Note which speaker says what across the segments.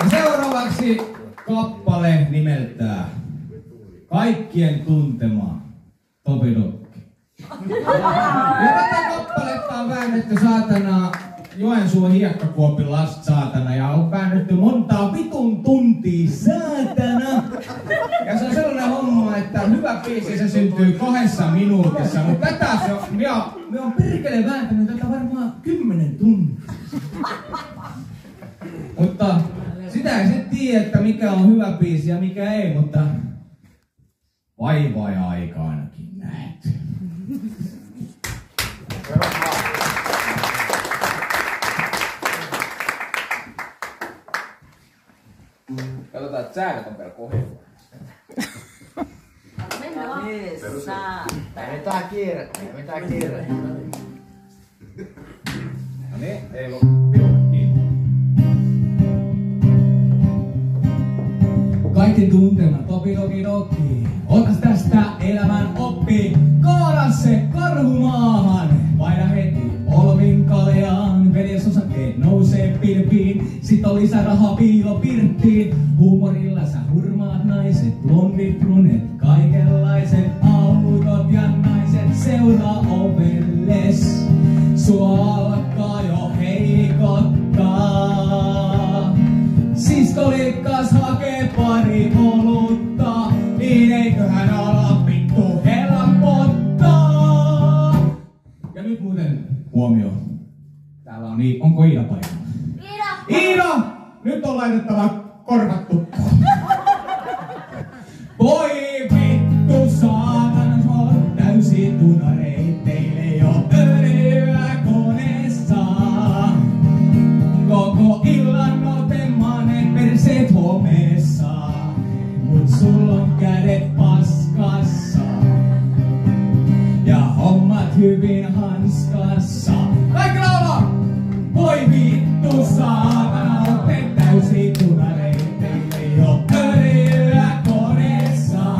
Speaker 1: Ja seuraavaksi kappale nimeltään Kaikkien tuntema Topidokki. Ja tätä kappaletta on väännetty saatana Joensuun hiekkakuopilasta saatana ja on väännetty montaa vitun tuntia saatana. Ja se on sellainen homma, että hyvä biisi se syntyy 2 minuutissa, mutta tätä se on, me on perkele vääntänyt tätä varmaan 10 tuntia. Mutta sitä ei se tiedä, että mikä on hyvä biisi ja mikä ei, mutta vaivaa ja aika ainakin näet.
Speaker 2: Katsotaan, että säännöt on vielä kohdalla.
Speaker 3: Mennään.
Speaker 4: Ei mitään kiirettä.
Speaker 1: No niin, ei ollut pirulle kiinni. Kaikki tuntema Topidokidoki, otas tästä elämän oppi. Kaada se karhu maahan, paina heti polvin kaljaan. Veljesosakkeet nousee pilviin, sit on lisäraha piilopirttiin. Huumorilla sä hurmaat naiset, blondit, brunet, kaikenlaiset autot ja naiset seuraa ovelles. Sua alkaa jo heikottaa. Siskolikas hakee pari olutta, niin eiköhän ala vittu helpottaa. Ja nyt muuten huomio. Täällä on onko Iida paikalla? Iida! Nyt on laitettava korvat tukkaan. Voi vittu saatana, sua on täysin tunareit teille jo öljyä koneessa. Koko illan otemanen perseet homeessa, mut sul on kädet paskassa ja hommat hyvin hanskassa. Kaikki laulaa! Voi vittu saatana, ootte täysin tunareit teille jo öljyä koneessa.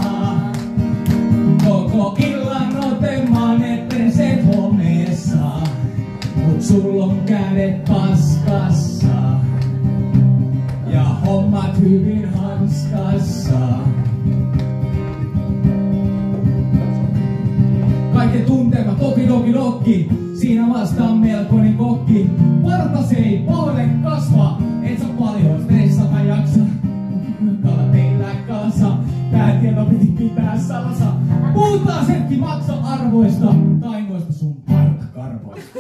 Speaker 1: Koko illan otemanen perseet homeessa, mut sul on kädet paskassa ja hommat hyvin hanskassa. Kaikki tuntema Topidokidokki, siinä vastaan melkoinen kokki. Vartas ei pohde kasva, et sä paljon stressata jaksa. Kala teillä kasa, tää tieto piti pitää salassa. Puhutaan setkin maksa arvoista, tainoista sun parkkarvoista.